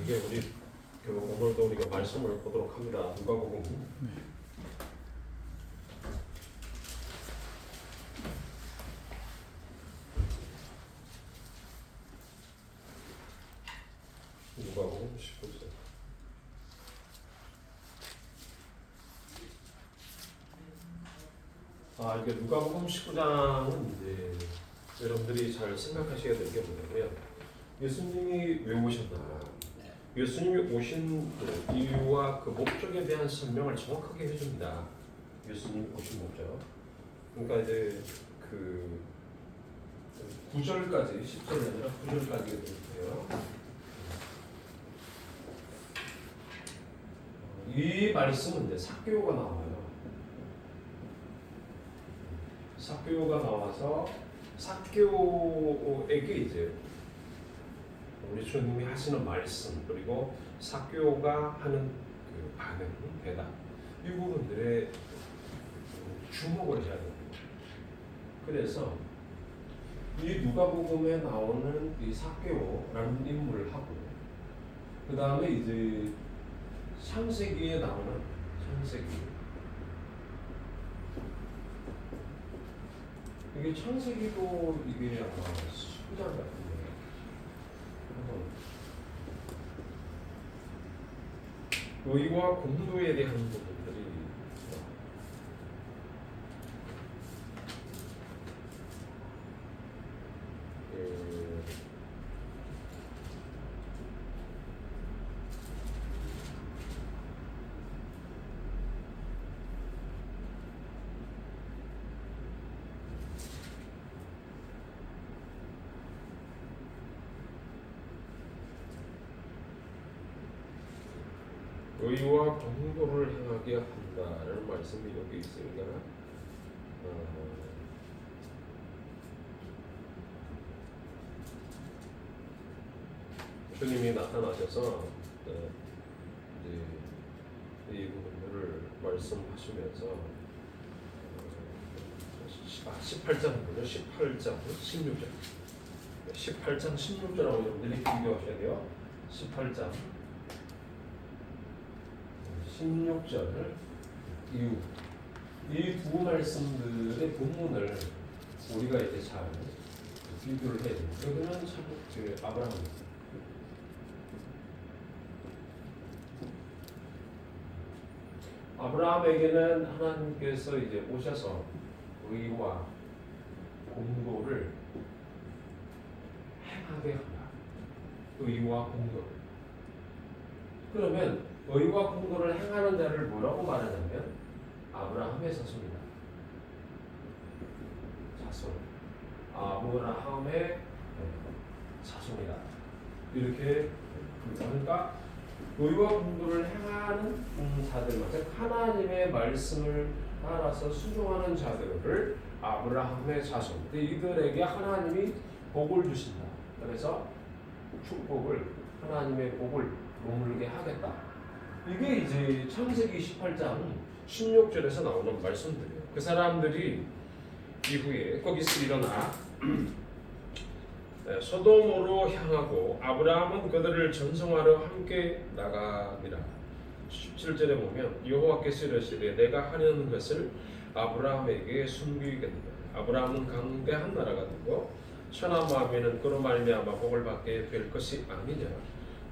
이게 우리 오늘도 우리가 말씀을 보도록 합니다. 누가복음 19장. 이게 누가복음 19장은 이제 여러분들이 잘 생각하셔야 될 게 뭐냐면, 예수님이 왜 오셨나? 예수님이 오신 그 이유와 그 목적에 대한 설명을 정확하게 해줍니다. 예수님이 오신 목적. 그러니까 이제 그 9절까지, 10절이 아니라 9절까지 되어요. 이 말씀은 이제 삭개오가 나와요. 삭개오가 나와서 삭개오에게 이제 우리 주님이 하시는 말씀, 그리고 삭개오가 하는 그 반응, 대답, 이 부분들에 주목을 해야 됩니다. 그래서 이 누가복음에 나오는 이 삭개오라는 인물하고, 그 다음에 이제 창세기에 나오는 이게 창세기도 이게 아마 19장 같은데, 의와 공도에 대한 부분들이 의와 공도를 행하게 한다라는 말씀이 여기 있으니까 주님이 나타나셔서 이제 이 부분들을 말씀하시면서 18장이군요. 18장 16절 18장 16절하고 여러분들이 비교하셔야 돼요. 18장 16절 이후 이 두 말씀들의 본문을 우리가 이제 잘 비교를 해야 돼요. 여기는 참 아브라함입니다. 아브라함에게는 하나님께서 이제 오셔서 의와 공도를 행하게 한다. 의와 공도를. 그러면 의와 공도를 행하는 자를 뭐라고 말하냐면 아브라함의 자손이다. 자손. 아브라함의 자손이다. 이렇게 그러니까 의와 공도를 행하는 자들만, 즉 하나님의 말씀을 따라서 순종하는 자들을 아브라함의 자손. 이들에게 하나님이 복을 주신다. 그래서 축복을, 하나님의 복을 머물게 하겠다. 이게 이제 창세기 18장 16절에서 나오는 말씀들이에요. 그 사람들이 이후에 거기서 일어나 소돔으로 향하고 아브라함은 그들을 전송하러 함께 나가니라. 17절에 보면 여호와께서 이르시되 내가 하려는 것을 아브라함에게 숨기겠노라. 아브라함은 강대한 나라가 되고 천한 마음에는 그로 말미암아 복을 받게 될 것이 아니냐.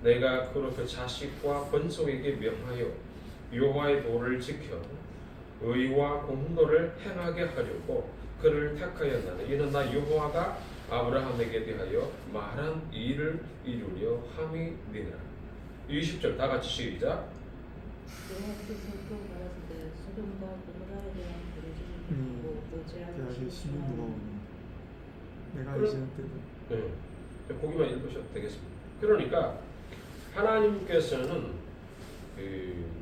내가 그로 그 자식과 번속에게 명하여 여호와의 도를 지켜 의와 공도를 행하게 하려고 그를 택하였나니 이는 나 여호와가 아브라함에게 대하여 말한 일을 이루려 함이니라. 20절 다 같이 시작. 여호와께서 또 말하시되 소돔과 고모라에 대한 부르짖음을 듣고 또 제하시옵소서. 내가 이제는 때도. 거기만 읽으셔도 되겠습니다. 그러니까 하나님께서는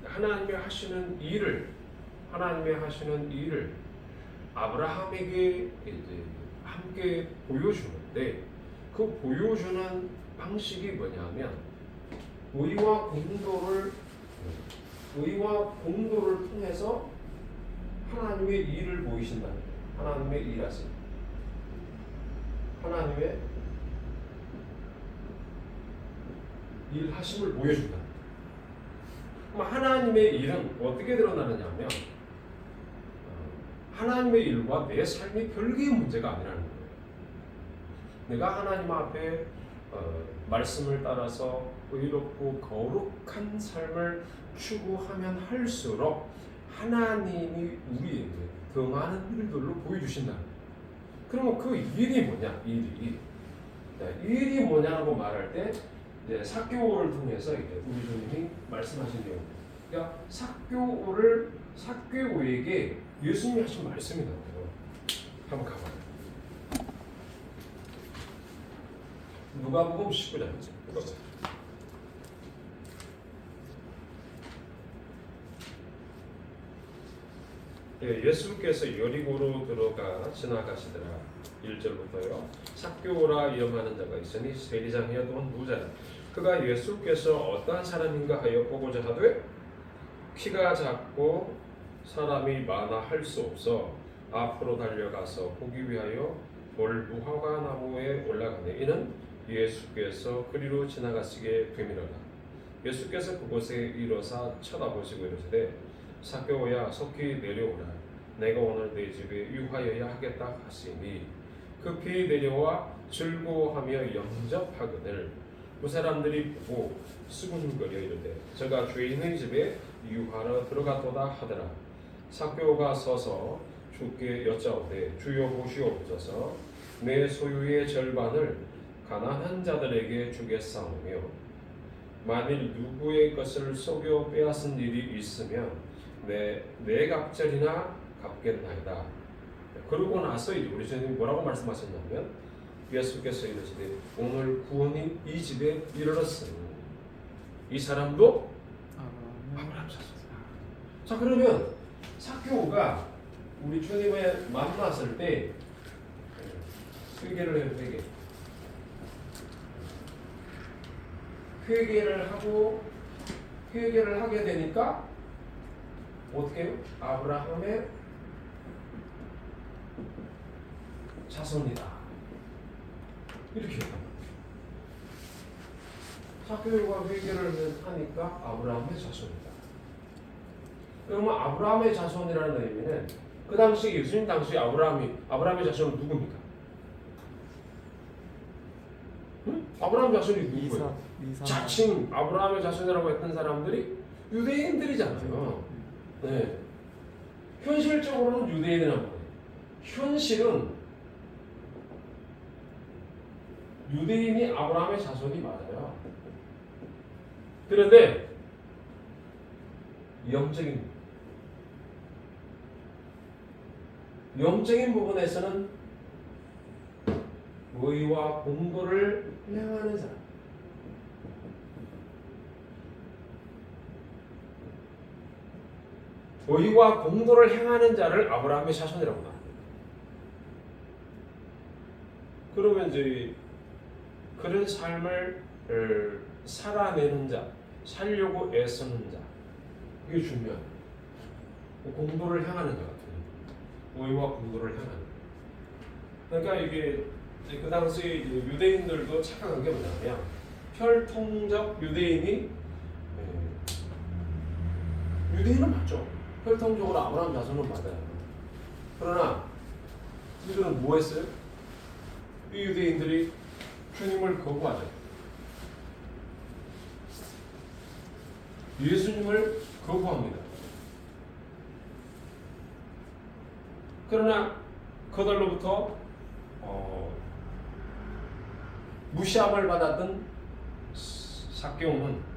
하나님이 하시는 일을 아브라함에게 이제 함께 보여주는데, 그 보여주는 방식이 뭐냐면 의와 공도를 통해서 하나님의 일을 보이신다. 하나님의 일하심. 하나님의 일하심을 보여준다. 그럼 하나님의 일은 어떻게 드러나느냐면 하나님의 일과 내 삶이 별개의 문제가 아니라는 거예요. 내가 하나님 앞에 말씀을 따라서 의롭고 거룩한 삶을 추구하면 할수록 하나님이 우리에게 더 많은 일들로 보여주신다. 그러면 그 일이 뭐냐? 일이 뭐냐고 말할 때 이제 삭개오를 통해서 이제 우리 주님이 말씀하신 내용. 그러니까 삭개오에게 예수님이 하신 말씀이 나와요. 한번 가봐요. 누가복음 19장이죠. 예수께서 여리고로 들어가 지나가시더라. 1절부터요. 삭개오라 이름하는 자가 있으니 세리장이었던 부자라. 그가 예수께서 어떠한 사람인가 하여 보고자 하되 키가 작고 사람이 많아 할 수 없어 앞으로 달려가서 보기 위하여 돌무화과 나무에 올라가니 이는 예수께서 그리로 지나가시게 되미로라. 예수께서 그곳에 이르사 쳐다보시고 이르시되 삭개오야 속히 내려오라. 내가 오늘 내 집에 유하여야 하겠다 하시니 급히 내려와 즐거워하며 영접하거늘 그 사람들이 보고 수군거려 이르되 저가 죄인의 집에 유하러 들어갔도다 하더라. 삭개오가 서서 주께 여짜오되 주여 보시옵소서 내 소유의 절반을 가난한 자들에게 주겠사오며 만일 누구의 것을 속여 빼앗은 일이 있으면 내 갑절이나 갚겠나이다. 그러고 나서 우리 주님이 뭐라고 말씀하셨냐면 예수께서 이르시되 오늘 구원이 이 집에 이르렀으니 이 사람도 아브라함 자손이다. 자, 그러면 삭개오가 우리 주님을 만났을 때 회개를 해요. 회개를 하게 되니까 어떻게 해요? 아브라함의 자손이다. 이렇게 해요. 삭개오가 회개를 하니까 아브라함의 자손이다. 그러면 아브라함의 자손이라는 의미는 그 당시 예수님 당시 아브라함의 자손은 누굽니까? 응? 아브라함 자손이 누구예요? 자칭 아브라함의 자손이라고 했던 사람들이 유대인들이잖아요. 네. 현실적으로는 유대인이란 말이에요. 현실은 유대인이 아브라함의 자손이 맞아요. 그런데 영적인 부분에서는 의와 공고를 행하는 사람. 의와 공도를 행하는 자를 아브라함의 자손이라고 말합니다. 그러면 이제 그런 삶을 살아내는 자, 살려고 애쓰는 자, 이게 중요해요. 공도를 향하는 자 같은 의와 공도를 향하는. 그러니까 이게 그 당시 유대인들도 착각한 게 뭐냐면 혈통적 유대인은 맞죠. 혈통적으로 아브라함 자손은 맞아요. 그러나 이들은 뭐 했어요? 이 유대인들이 주님을 거부하죠. 예수님을 거부합니다. 그러나 그들로부터 무시함을 받았던 삭개오는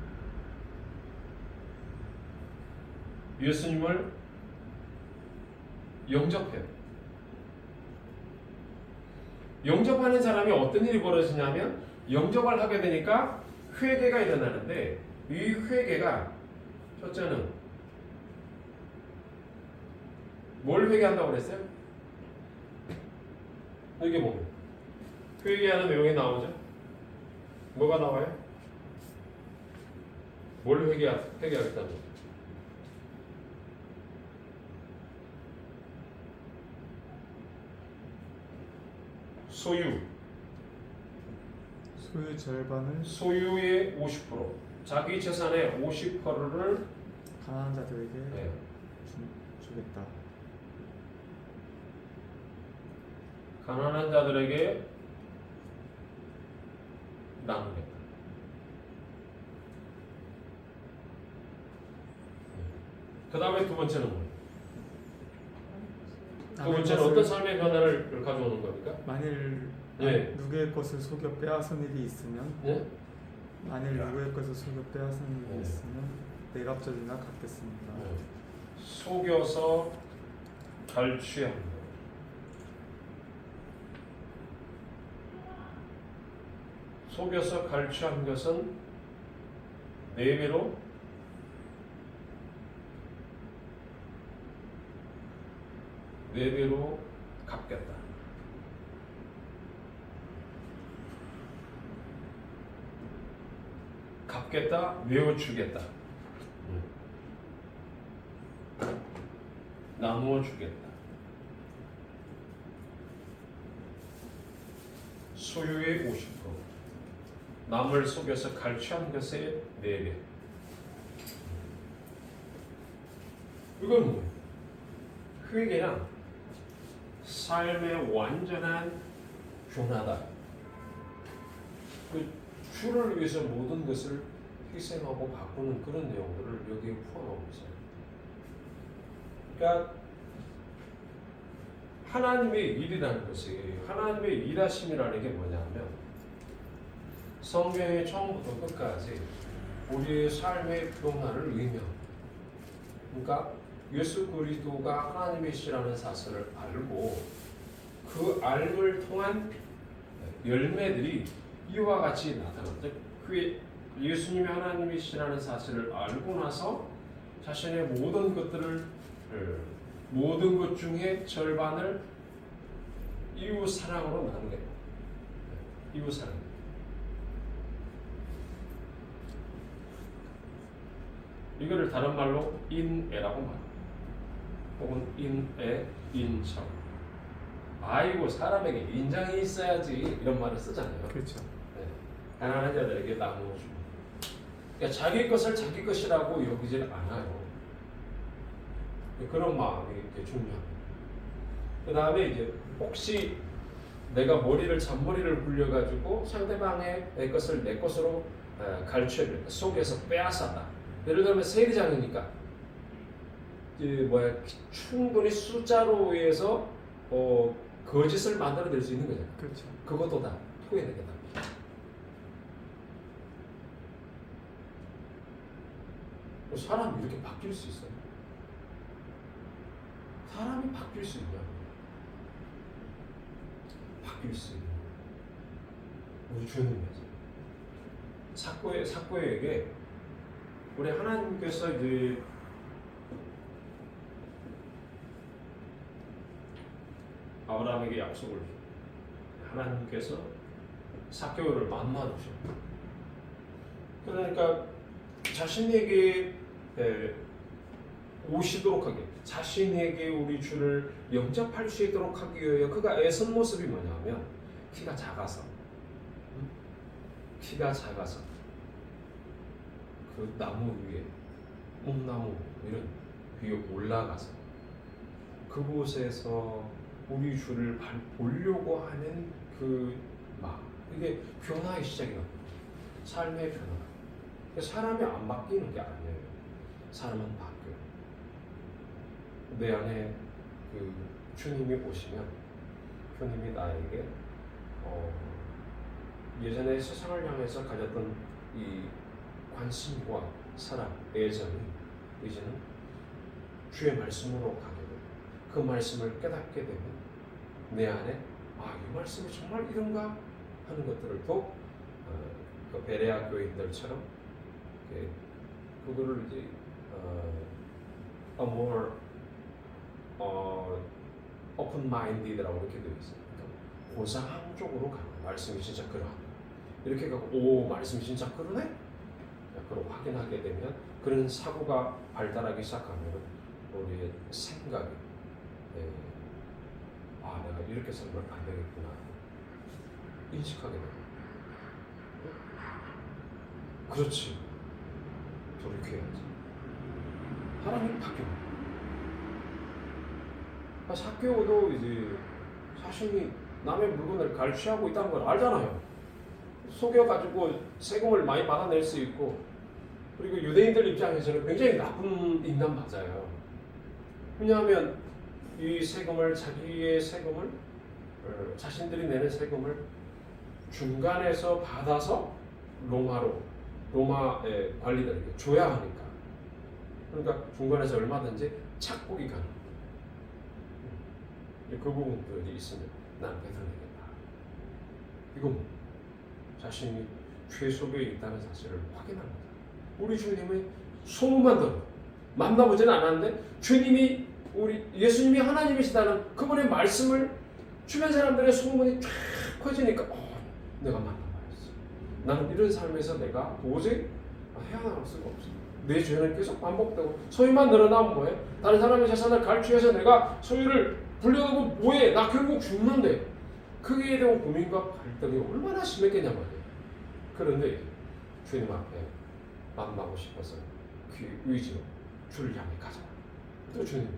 예수님을 영접해요. 영접하는 사람이 어떤 일이 벌어지냐면 영접을 하게 되니까 회개가 일어나는데 이 회개가 첫째는 뭘 회개한다고 그랬어요? 여기 보면 회개하는 내용이 나오죠? 뭐가 나와요? 뭘 회개하겠다는 거죠? 소유의 절반을 소유의 50%, 자기 재산의 50%를 가난한 자들에게 네, 주겠다. 가난한 자들에게 나누겠다. 그 다음에 두 번째는 뭐예요? 두 번째는 어떤 삶의 변화를 가져오는 겁니까? 만일 예. 누구의 것을 속여 빼앗은 일이 있으면 예? 만일 누구의 것을 속여 빼앗은 일이 네. 있으면 내 갑절이나 갚겠습니다. 속여서 갈취한 것. 속여서 갈취한 것은 4배로 갚겠다. 갚겠다, 외워주겠다. 나누어 주겠다. 소유의 50%, 남을 속여서 갈취한 것의 4배. 이건 뭐예요? 회개란 삶의 완전한 변화다. 그 주를 위해서 모든 것을 희생하고 바꾸는 그런 내용들을 여기에 포함하고 있어요. 그러니까 하나님의 일이라는 것이, 하나님의 일하심이라는 게 뭐냐면 성경의 처음부터 끝까지 우리의 삶의 변화를 의미합니다. 그러니까 예수 그리스도가 하나님이시라는 사실을 알고 그 알을 통한 열매들이 이와 같이 나타납니다. 그 예수님이 하나님이시라는 사실을 알고 나서 자신의 모든 것들을, 모든 것 중에 절반을 이웃 사랑으로 나누게 됩니다. 이웃 사랑. 이거를 다른 말로 인애라고 말합니다. 혹은 인애, 인정. 아이고, 사람에게 인정이 있어야지, 이런 말을 쓰잖아요. 그렇죠. 네. 가난한 자들에게 나누어주고. 그러니까 자기 것을 자기 것이라고 여기질 않아요. 그런 마음이 이렇게 중요합니다. 그 다음에 이제 혹시 내가 잔머리를 굴려가지고 상대방의 내 것을 내 것으로 갈취해 속에서 빼앗았다. 예를 들면 세리장이니까 충분히 숫자로 의해서 거짓을 만들어낼 수 있는 거잖아요. 그렇죠. 그것도 다 토해내겠다. 사람이 이렇게 바뀔 수 있어요? 사람이 바뀔 수 있냐? 바뀔 수 있는 우리 주님께서 삭개오에게 우리 하나님께서 이제 아브라함에게 약속을 주셨어요. 하나님께서 삭개오를 만나 주셨어요. 그러니까 자신에게 오시도록 하게, 자신에게 우리 주를 영접할 수 있도록 하기 위하여 그가 애선 모습이 뭐냐면 키가 작아서 그 나무 위에, 묵나무 이런 위에 올라가서 그곳에서 우리 주를 보려고 하는 그 마음, 이게 변화의 시작이거든요. 삶의 변화. 사람이 안 바뀌는 게 아니에요. 사람은 바뀌어요. 내 안에 그 주님이 오시면 주님이 나에게 예전에 세상을 향해서 가졌던 이 관심과 사랑, 애정이 이제는 주의 말씀으로 가게 되고 그 말씀을 깨닫게 되면 내 안에 이 말씀이 정말 이런가 하는 것들을 또 그 베레아 교인들처럼 그거를 이제 a more open-minded라고 이렇게 되어 있어요. 고상적으로 가는 말씀이 진짜 그러하다. 이렇게 가고 말씀이 진짜 그러네? 그걸 확인하게 되면 그런 사고가 발달하기 시작하면 우리의 생각이 내가 이렇게 살면 안 되겠구나 인식하게 됩니다. 그렇지. 돌이켜야지. 하나님 바뀌어. 삭개오도 이제 자신이 남의 물건을 갈취하고 있다는 걸 알잖아요. 속여가지고 세금을 많이 받아낼 수 있고, 그리고 유대인들 입장에서는 굉장히 나쁜 인간 맞아요. 왜냐하면 이 세금을, 자기의 세금을, 자신들이 내는 세금을 중간에서 받아서 로마의 관리들에게 줘야 하니까. 그러니까 중간에서 얼마든지 착복이 가능. 그 부분들이 있으면 나는 베들레헴이다. 이건 자신이 죄 속에 있다는 사실을 확인합니다. 우리 주님의 소문만 들어 만나보지는 않았는데 주님이 우리 예수님이 하나님이시다는 그분의 말씀을 주변 사람들의 소문이 쫙 퍼지니까 내가 만나봐야지. 나는 이런 삶에서 내가 도저히 헤어나올 수가 없어. 내 죄는 계속 반복되고 소유만 늘어나면 뭐해? 다른 사람의 재산을 갈취해서 내가 소유를 불려놓고 뭐해? 나 결국 죽는데. 그에 대한 고민과 갈등이 얼마나 심했겠냐 말이에요. 그런데 주님 앞에 만나고 싶어서 그 의지로 주를 향해 가자. 또 주님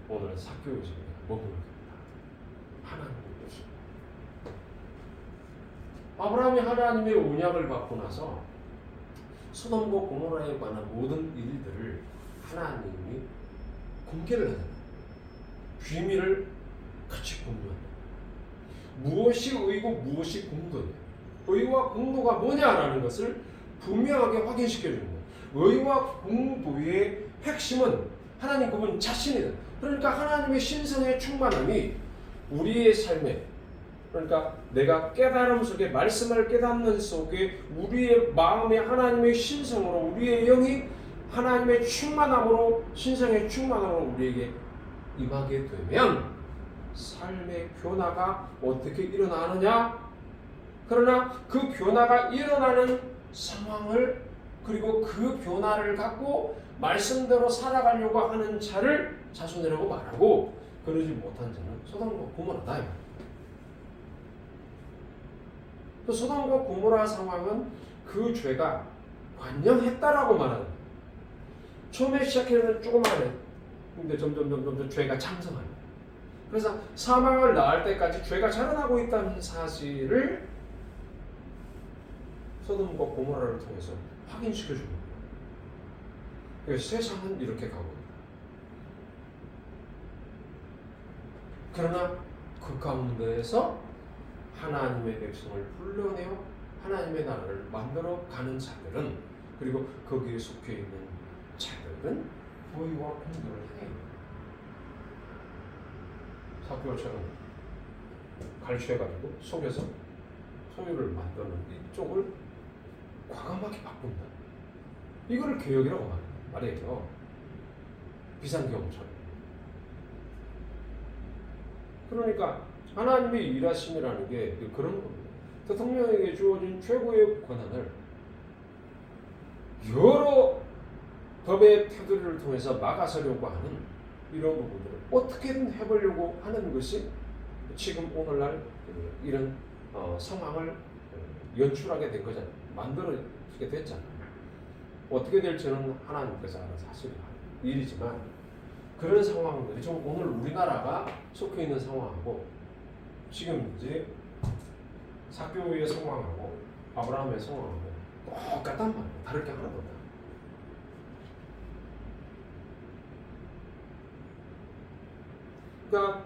오늘 삭개오의 집에 머무르겠다. 하나님의 모습. 아브라함이 하나님의 언약을 받고 나서 소돔과 고모라에 관한 모든 일들을 하나님이 공개를 하잖아요. 비밀을 같이 공유한다. 무엇이 의고 무엇이 공도냐. 의와 공도가 뭐냐라는 것을 분명하게 확인시켜주는 거예요. 의와 공도의 핵심은 하나님 그분 자신이다. 그러니까 하나님의 신성의 충만함이 우리의 삶에, 그러니까 내가 깨달음 속에, 말씀을 깨닫는 속에 우리의 마음에 하나님의 신성으로, 우리의 영이 하나님의 충만함으로, 신성의 충만함으로 우리에게 임하게 되면 삶의 변화가 어떻게 일어나느냐? 그러나 그 변화가 일어나는 상황을, 그리고 그 변화를 갖고 말씀대로 살아가려고 하는 자를 자손이라고 말하고, 그러지 못한 자는 소돔과 고모라다. 소돔과 고모라 상황은 그 죄가 관영했다라고 말하는 거예요. 처음에 시작해는 조그마해. 근데 점점 죄가 창성합니다. 그래서 사망을 낳을 때까지 죄가 자라나고 있다는 사실을 소돔과 고모라를 통해서 확인시켜 줍니다. 그래서 세상은 이렇게 가고 있다. 그러나 그 가운데에서 하나님의 백성을 불러내어 하나님의 나라를 만들어 가는 자들은, 그리고 거기에 속해 있는 자들은 의와 공도를 해요. 삭개오처럼 갈취해가지고 속여서 소유를 만드는 이쪽을 과감하게 바꾼다. 이거를 개혁이라고 말해요. 비상경험처럼. 그러니까 하나님의 일하심이라는 게 그런 겁니다. 대통령에게 주어진 최고의 권한을 여러 법의 테두리를 통해서 막아서려고 하는 이런 부분들을 어떻게든 해보려고 하는 것이 지금 오늘날 이런 상황을 연출하게 된 거잖아요. 만들어지게 됐잖아요. 어떻게 될지는 하나님께서 알아서 하실 일이지만, 그런 상황들이 좀 오늘 우리나라가 속해 있는 상황하고 지금 이제 삭개오의 상황하고 아브라함의 상황하고 똑같단 말이에요. 다를 게 하나도 없다. 그러니까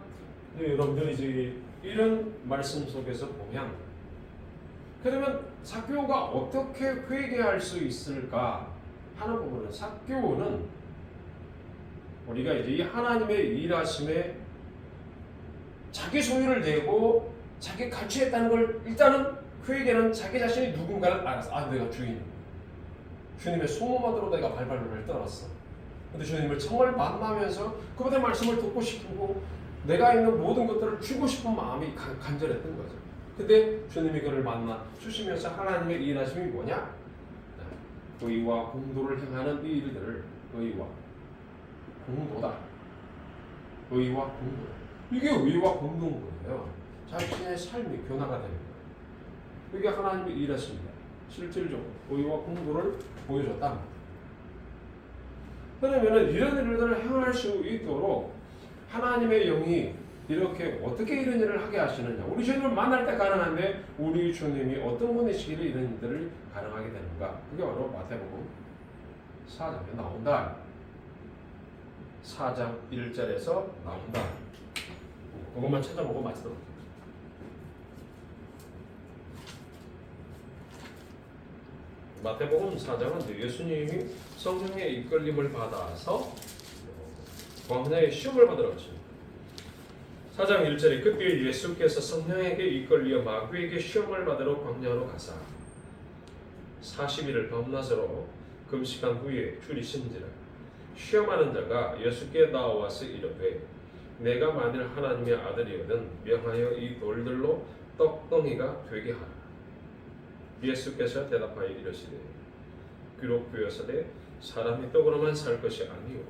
여러분들이 이제 이런 말씀 속에서 보면, 그러면 삭개오가 어떻게 회개할 수 있을까 하는 부분은, 삭개오는 우리가 이제 이 하나님의 일하심에 자기 소유를 내고 자기 갈취했다는 걸, 일단은 회개는 자기 자신이 누군가를 알아서, 내가 주인이야. 주님의 소문만으로 내가 발발을 떨었어. 근데 주님을 정말 만나면서 그분의 말씀을 듣고 싶고 내가 있는 모든 것들을 주고 싶은 마음이 간절했던 거죠. 근데 주님이 그를 만나 주시면서 하나님의 일하심이 뭐냐? 의와 공도를 행하는 이 일들을 의와 공도다. 의와 공도. 이게 의와 공도인 거예요. 자신의 삶이 변화가 되는 거예요. 이게 하나님의 일하십니다. 실질적으로 의와 공부를 보여줬다. 그러면은 이런 일들을 행할 수 있도록 하나님의 영이 이렇게 어떻게 이런 일을 하게 하시느냐. 우리 주님을 만날 때 가능한데 우리 주님이 어떤 분이시길래 이런 일들을 가능하게 되는가. 그게 바로 마태복음 4장에 나온다. 4장 1절에서 나온다. 그것만 찾아보고 말씀. 마태복음 4장은 예수님이 성령의 이끌림을 받아서 광야에 시험을 받으러 가십니다. 4장 1절에 그때 예수께서 성령에게 이끌려 마귀에게 시험을 받으러 광야로 가사 40일을 밤낮으로 금식한 후에 줄이 신지라 시험하는 자가 예수께 나와서 이르되 내가 만일 하나님의 아들이거든 명하여 이 돌들로 떡덩이가 되게 하라. 예수께서 대답하여 이르시되 기록 되었으되 사람이 떡으로만 살 것이 아니요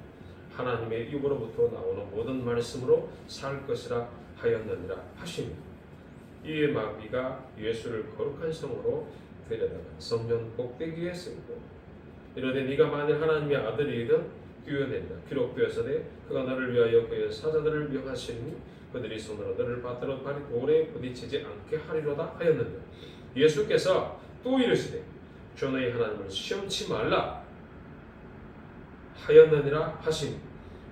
하나님의 입으로부터 나오는 모든 말씀으로 살 것이라 하였느니라 하시니 이에 마귀가 예수를 거룩한 성으로 데려다가 성전 꼭대기에 세우고 이르되 네가 만일 하나님의 아들이든 뛰어내리라. 기록되었으되 그가 너를 위하여 그의 사자들을 명하시니 그들이 손으로 너를 받들어 발이 돌에 부딪히지 않게 하리로다 하였느니라. 예수께서 또 이르시되 주 너희 하나님을 시험치 말라 하였느니라 하시니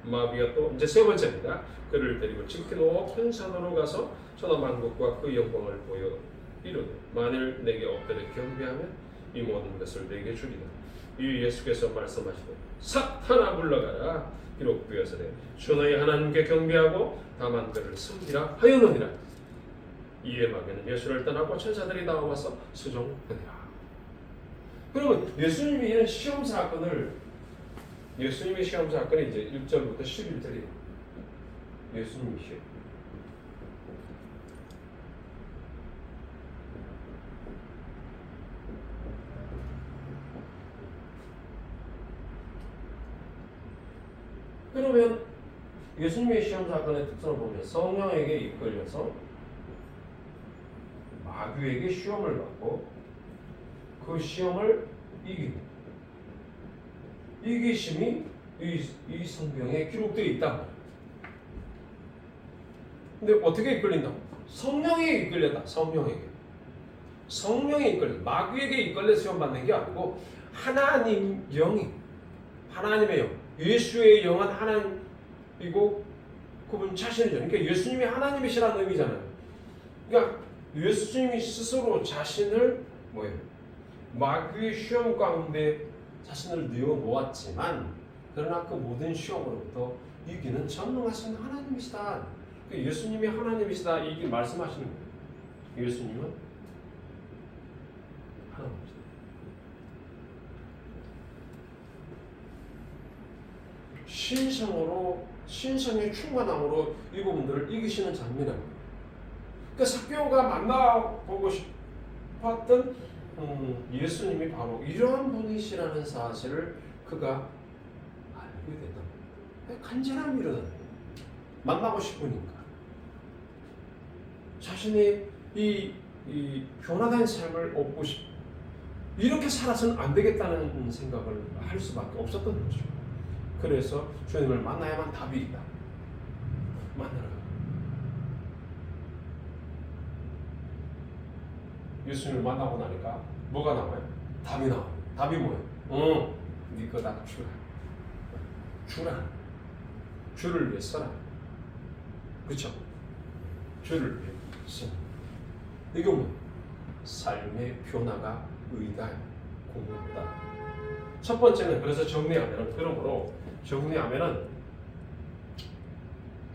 마귀가 또 이제 세 번째입니다. 그를 데리고 지극히 높은 산으로 가서 천하만국과 그 영광을 보여 이르되 만일 내게 엎드려 경배하면 이 모든 것을 내게 주리라. 이 예수께서 말씀하시되 사탄아 물러가라. 기록되었으되 주 너희 하나님께 경배하고 다만 그를 섬기라 하였느니라. 이에 마귀는 예수를 떠나고 천사들이 나와서 수종하니라. 그러면 예수님이 이런 시험 사건을 예수님의 시험 사건이 이제 1절부터 11절이에요. 예수님의 시험. 그러면 예수님의 시험 사건의 특성을 보면 성령에게 이끌려서 마귀에게 시험을 받고 그 시험을 이기는 이기심이 이 성경에 기록되어 있다. 근데 어떻게 이끌린다? 성령에게 이끌렸다. 성령에 이끌려 마귀에게 이끌려 시험 받는 게 아니고 하나님 영이 하나님의 영 예수의 영은 하나님이고 그분 자신이죠. 그러니까 예수님이 하나님이시라는 의미잖아요. 그러니까 예수님이 스스로 자신을 마귀의 시험 가운데 자신을 내어 놓았지만 그러나 그 모든 시험으로부터 이기는 전능하신 하나님이시다. 그러니까 예수님이 하나님이시다 이게 말씀하시는 거예요. 예수님은 하나님이시다. 신성의 충만함으로 이 부분들을 이기시는 장면이라고. 그러니까 삭개오가 만나보고 싶었던 예수님이 바로 이러한 분이시라는 사실을 그가 알게 됐다. 간절함이 일어나요. 만나고 싶으니까. 자신이 이 변화된 삶을 얻고 이렇게 살아서는 안 되겠다는 생각을 할 수밖에 없었던 거죠. 그래서 주님을 만나야만 답이 있다. 만나라. 예수님을 만나고 나니까 뭐가 나와요? 답이 나와요. 답이 뭐예요? 네 거다 주라. 주라. 주를 위해 써라. 그렇죠? 주를 위해 써. 이게 뭐예요? 삶의 변화가 의다, 공의다. 첫 번째는 그래서 정리하면은 그러므로 정리하면은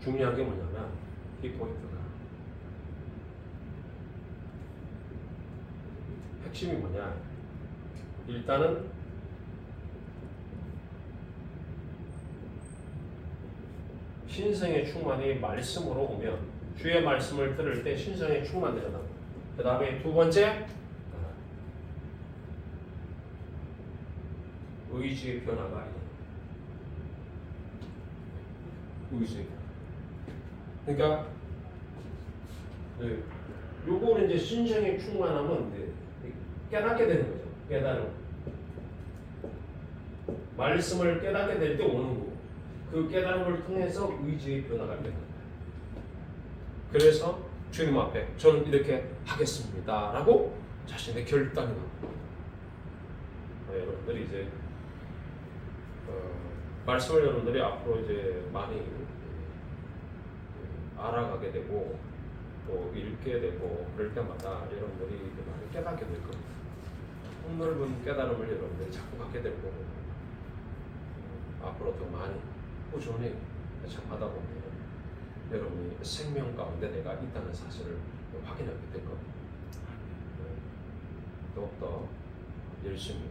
중요한 게 뭐냐면 이 포인트가 핵심이 뭐냐? 일단은 신성의 충만이 말씀으로 오면 주의 말씀을 들을 때 신성의 충만되잖아. 그 다음에 두 번째 의지의 변화가 아니야. 의지. 그러니까 요거는 이제 신성의 충만함은 이제 깨닫게 되는 거죠. 깨달음. 말씀을 깨닫게 될 때 오는 거고 그 깨달음을 통해서 의지의 변화가 되는 거예요. 그래서 주님 앞에 저는 이렇게 하겠습니다 라고 자신의 결단이 나옵니다. 여러분들이 이제 말씀을 여러분들이 앞으로 이제 많이 알아가게 되고 또 읽게 되고 그럴 때마다 여러분들이 많이 깨닫게 될 겁니다. 폭넓은 깨달음을 여러분들이 자꾸 갖게 될 거고 앞으로 더 많이 꾸준히 접하다 보면 여러분이 생명 가운데 내가 있다는 사실을 확인하게 될 겁니다. 더욱더 열심히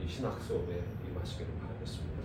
이 신학 수업에 임하시기를 바라겠습니다.